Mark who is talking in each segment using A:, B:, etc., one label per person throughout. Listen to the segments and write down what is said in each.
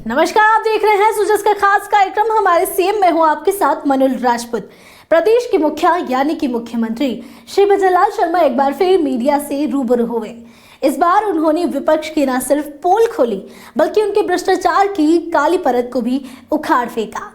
A: नमस्कार, आप देख रहे हैं सुजस का खास कार्यक्रम हमारे सीएम। मैं हूं आपके साथ मनुल राजपूत। प्रदेश के मुखिया यानी कि मुख्यमंत्री श्री भजनलाल शर्मा एक बार फिर मीडिया से रूबरू हुए। इस बार उन्होंने विपक्ष की न सिर्फ पोल खोली बल्कि उनके भ्रष्टाचार की काली परत को भी उखाड़ फेंका।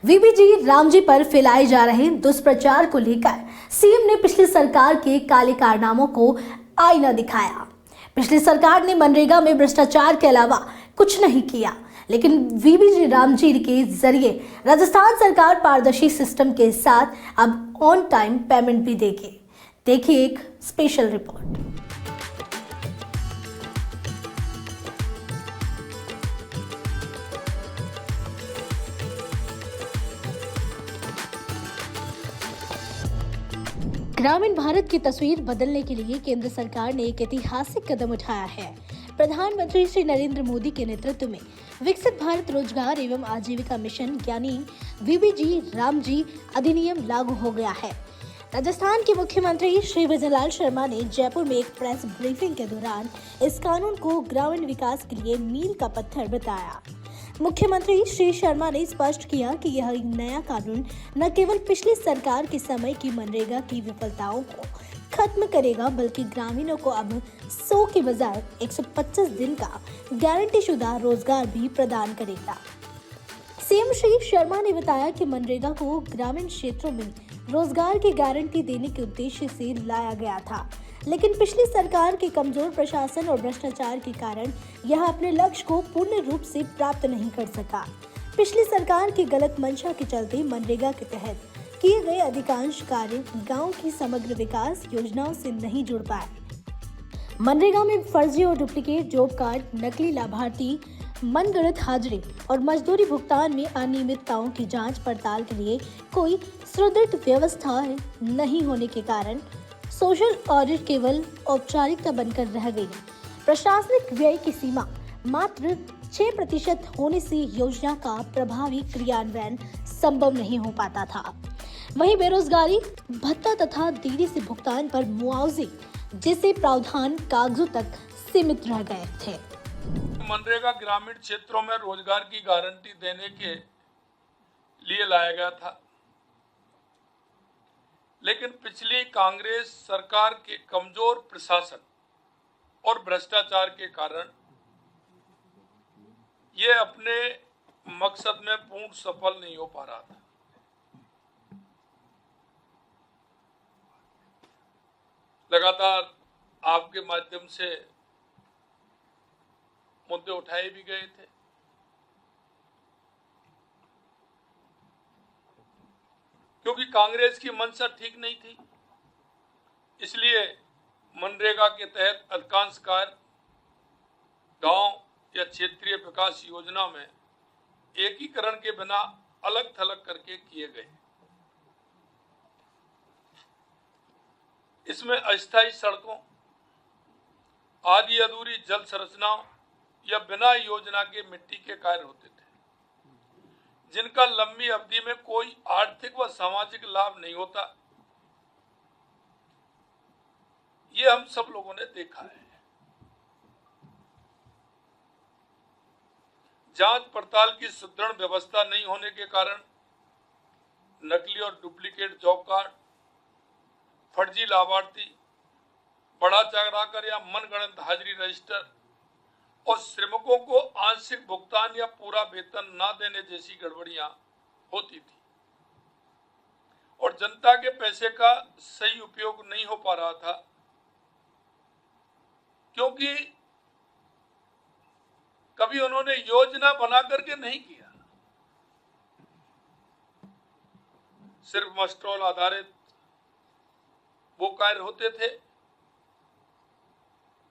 A: वीबीजी रामजी पर फैलाए जा रहे दुष्प्रचार को लेकर सीएम ने पिछली सरकार के काले कारनामों को आईना दिखाया। पिछली सरकार ने मनरेगा में भ्रष्टाचार के अलावा कुछ नहीं किया, लेकिन वीबीजी रामजी के जरिए राजस्थान सरकार पारदर्शी सिस्टम के साथ अब ऑन टाइम पेमेंट भी देगी। देखिए एक स्पेशल रिपोर्ट। ग्रामीण भारत की तस्वीर बदलने के लिए केंद्र सरकार ने एक ऐतिहासिक कदम उठाया है। प्रधानमंत्री श्री नरेंद्र मोदी के नेतृत्व में विकसित भारत रोजगार एवं आजीविका मिशन यानी वीबीजी रामजी अधिनियम लागू हो गया है। राजस्थान के मुख्यमंत्री श्री भजनलाल शर्मा ने जयपुर में एक प्रेस ब्रीफिंग के दौरान इस कानून को ग्रामीण विकास के लिए मील का पत्थर बताया। मुख्यमंत्री श्री शर्मा ने स्पष्ट किया कि यह नया कानून न केवल पिछली सरकार के समय की मनरेगा की विफलताओं को खत्म करेगा बल्कि ग्रामीणों को अब 100 के बजाय 125 दिन का गारंटीशुदा रोजगार भी प्रदान करेगा। सीएम श्री शर्मा ने बताया कि मनरेगा को ग्रामीण क्षेत्रों में रोजगार की गारंटी देने के उद्देश्य से लाया गया था, लेकिन पिछली सरकार के कमजोर प्रशासन और भ्रष्टाचार के कारण यह अपने लक्ष्य को पूर्ण रूप से प्राप्त नहीं कर सका। पिछली सरकार की गलत मंशा के चलते मनरेगा के तहत किए गए अधिकांश कार्य गांव की समग्र विकास योजनाओं से नहीं जुड़ पाए। मनरेगा में फर्जी और डुप्लीकेट जॉब कार्ड, नकली लाभार्थी, मनगढ़ंत हाजिरी और मजदूरी भुगतान में अनियमितताओं की जांच पड़ताल के लिए कोई सुदृढ़ व्यवस्था नहीं होने के कारण सोशल ऑडिट केवल औपचारिकता बनकर रह गई। प्रशासनिक व्यय की सीमा मात्र 6% होने से योजना का प्रभावी क्रियान्वयन संभव नहीं हो पाता था। वहीं बेरोजगारी भत्ता तथा देरी से भुगतान पर मुआवजे जैसे प्रावधान कागजों तक सीमित रह गए थे।
B: मनरेगा ग्रामीण क्षेत्रों में रोजगार की गारंटी देने के लिए लाया गया था, लेकिन पिछली कांग्रेस सरकार के कमजोर प्रशासन और भ्रष्टाचार के कारण ये अपने मकसद में पूर्ण सफल नहीं हो पा रहा था। लगातार आपके माध्यम से मुद्दे उठाए भी गए थे, क्योंकि कांग्रेस की मंशा ठीक नहीं थी। इसलिए मनरेगा के तहत अधिकांश कार्य गांव या क्षेत्रीय विकास योजना में एकीकरण के बिना अलग थलग करके किए गए। इसमें अस्थायी सड़कों, आदि अधूरी जल संरचनाओं या बिना योजना के मिट्टी के कार्य होते थे, जिनका लंबी अवधि में कोई आर्थिक व सामाजिक लाभ नहीं होता। ये हम सब लोगों ने देखा है। जांच पड़ताल की सुदृढ़ व्यवस्था नहीं होने के कारण नकली और डुप्लीकेट जॉब कार्ड, फर्जी लाभार्थी, बढ़ा चढ़ाकर या मनगढ़ंत हाजिरी रजिस्टर और श्रमिकों को आंशिक भुगतान या पूरा वेतन न देने जैसी गड़बड़ियां होती थी और जनता के पैसे का सही उपयोग नहीं हो पा रहा था, क्योंकि कभी उन्होंने योजना बना करके नहीं किया। सिर्फ मस्ट्रोल आधारित वो कार्य होते थे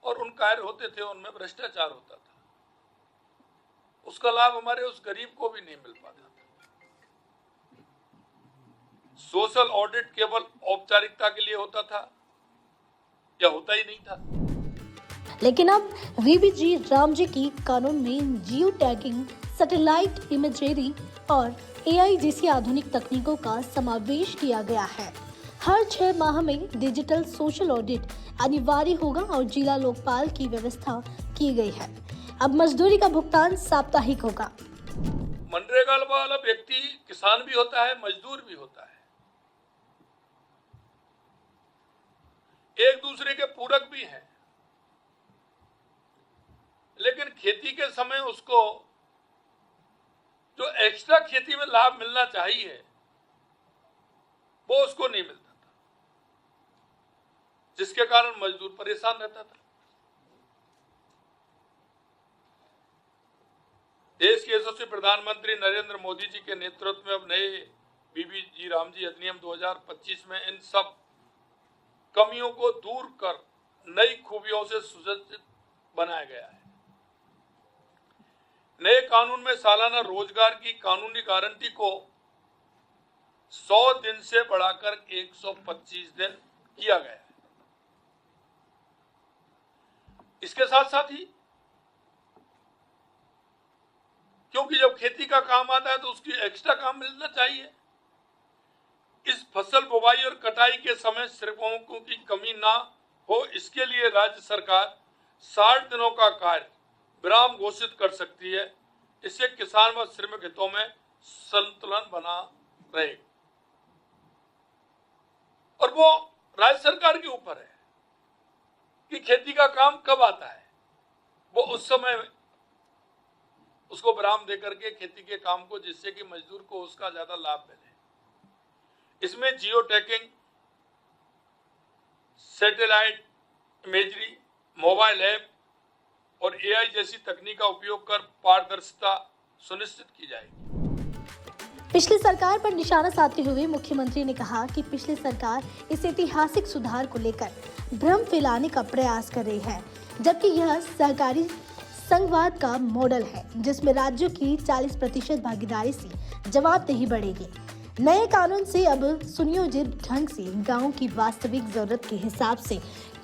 B: और उन कार्य होते थे उनमें भ्रष्टाचार होता था। उसका लाभ हमारे उस गरीब को भी नहीं मिल पाता था। सोशल ऑडिट केवल औपचारिकता के लिए होता था या होता ही नहीं था।
A: लेकिन अब वीबीजी रामजी की कानून में जियो टैगिंग, सैटेलाइट इमेजरी और एआई जैसी आधुनिक तकनीकों का समावेश किया गया है। हर 6 माह में डिजिटल सोशल ऑडिट अनिवार्य होगा और जिला लोकपाल की व्यवस्था की गई है। अब मजदूरी का भुगतान साप्ताहिक होगा।
B: मनरेगा वाला व्यक्ति किसान भी होता है, मजदूर भी होता है, एक दूसरे के पूरक भी हैं, लेकिन खेती के समय उसको जो एक्स्ट्रा खेती में लाभ मिलना चाहिए वो उसको नहीं मिलता था, जिसके कारण मजदूर परेशान रहता था। देश के यशस्वी प्रधानमंत्री नरेंद्र मोदी जी के नेतृत्व में अब नए बीबीजी रामजी अधिनियम 2025 में इन सब कमियों को दूर कर नई खूबियों से सुसज्जित बनाया गया है। नए कानून में सालाना रोजगार की कानूनी गारंटी को 100 दिन से बढ़ाकर 125 दिन किया गया है। इसके साथ साथ ही क्योंकि जब खेती का काम आता है तो उसकी एक्स्ट्रा काम मिलना चाहिए, इस फसल बुवाई और कटाई के समय श्रमिकों की कमी ना हो, इसके लिए राज्य सरकार 60 दिनों का कार्य विराम घोषित कर सकती है। इससे किसान व श्रमिक हितों में संतुलन बना रहेगा और वो राज्य सरकार के ऊपर है कि खेती का काम कब आता है, वो उस समय उसको विराम देकर के खेती के काम को, जिससे कि मजदूर को उसका ज्यादा लाभ मिले। इसमें geo tagging, satellite imagery, mobile app और एआई जैसी तकनीक का उपयोग कर पारदर्शिता सुनिश्चित की जाएगी।
A: पिछली सरकार पर निशाना साधते हुए मुख्यमंत्री ने कहा कि पिछली सरकार इस ऐतिहासिक सुधार को लेकर भ्रम फैलाने का प्रयास कर रही है, जबकि यह सहकारी संघवाद का मॉडल है जिसमें राज्यों की 40% भागीदारी से जवाबदेही बढ़ेगी। नए कानून से अब सुनियोजित ढंग से गांव की वास्तविक जरूरत के हिसाब से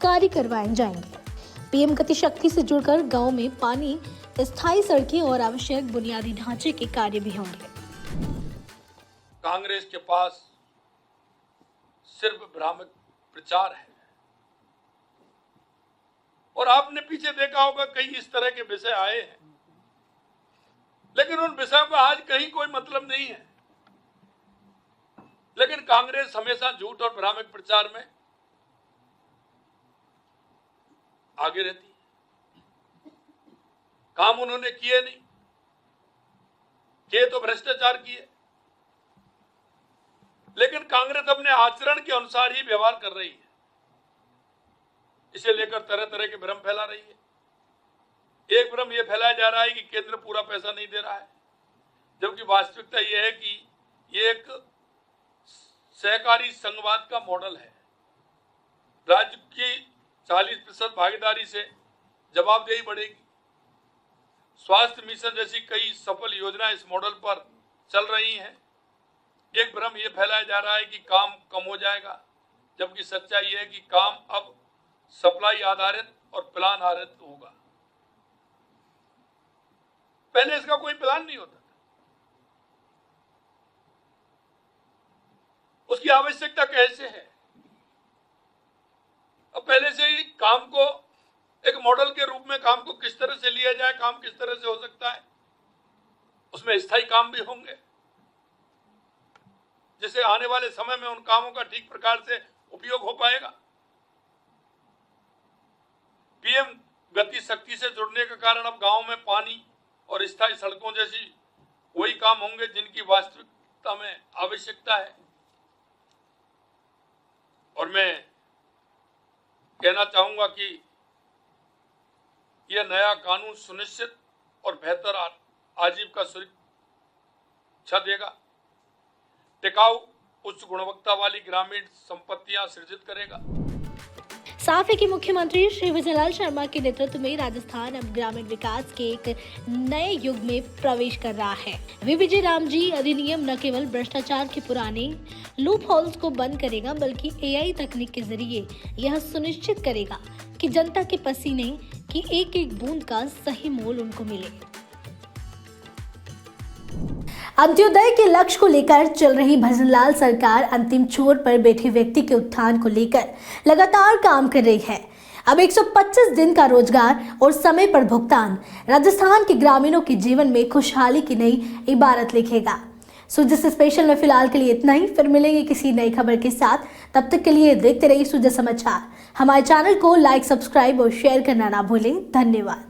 A: कार्य करवाए जाएंगे। पीएम गति शक्ति से जुड़कर गांव में पानी, स्थायी सड़कें और आवश्यक बुनियादी ढांचे के कार्य भी होंगे।
B: कांग्रेस के पास सिर्फ भ्रामक प्रचार है और आपने पीछे देखा होगा कई इस तरह के विषय आए हैं, लेकिन उन विषयों का आज कहीं कोई मतलब नहीं है। लेकिन कांग्रेस हमेशा झूठ और भ्रामक प्रचार में आगे रहती है। काम उन्होंने किए नहीं, किए तो भ्रष्टाचार किए, लेकिन कांग्रेस अपने आचरण के अनुसार ही व्यवहार कर रही है। इसे लेकर तरह तरह के भ्रम फैला रही है। एक भ्रम यह फैलाया जा रहा है कि केंद्र पूरा पैसा नहीं दे रहा है, जबकि वास्तविकता यह है कि यह एक सहकारी संघवाद का मॉडल है। राज्य की 40% भागीदारी से जवाबदेही बढ़ेगी। स्वास्थ्य मिशन जैसी कई सफल योजनाएं इस मॉडल पर चल रही हैं। एक भ्रम यह फैलाया जा रहा है कि काम कम हो जाएगा, जबकि सच्चाई यह है कि काम अब सप्लाई आधारित और प्लान आधारित होगा। पहले इसका कोई प्लान नहीं होता था, उसकी आवश्यकता कैसे है। अब पहले से ही काम को एक मॉडल के रूप में काम को किस तरह से लिया जाए, काम किस तरह से हो सकता है, उसमें स्थायी काम भी होंगे, जिससे आने वाले समय में उन कामों का ठीक प्रकार से उपयोग हो पाएगा। पीएम गति शक्ति से जुड़ने के कारण अब गांव में पानी और स्थायी सड़कों जैसी वही काम होंगे जिनकी वास्तविकता में आवश्यकता है। और मैं कहना चाहूंगा कि यह नया कानून सुनिश्चित और बेहतर आजीविका सुरक्षा देगा, टिकाऊ उच्च गुणवत्ता वाली ग्रामीण संपत्तियां सृजित करेगा।
A: साफ है कि मुख्यमंत्री श्री विजयलाल शर्मा के नेतृत्व में राजस्थान अब ग्रामीण विकास के एक नए युग में प्रवेश कर रहा है। बीबीजी रामजी अधिनियम न केवल भ्रष्टाचार के पुराने लूप होल्स को बंद करेगा, बल्कि एआई तकनीक के जरिए यह सुनिश्चित करेगा कि जनता के पसीने की एक एक बूंद का सही मोल उनको मिले। अंत्योदय के लक्ष्य को लेकर चल रही भजनलाल सरकार अंतिम छोर पर बैठे व्यक्ति के उत्थान को लेकर लगातार काम कर रही है। अब 125 दिन का रोजगार और समय पर भुगतान राजस्थान के ग्रामीणों के जीवन में खुशहाली की नई इबारत लिखेगा। सूर्य स्पेशल में फिलहाल के लिए इतना ही। फिर मिलेंगे किसी नई खबर के साथ। तब तक के लिए देखते रहिए सूर्य समाचार। हमारे चैनल को लाइक, सब्सक्राइब और शेयर करना ना भूलें। धन्यवाद।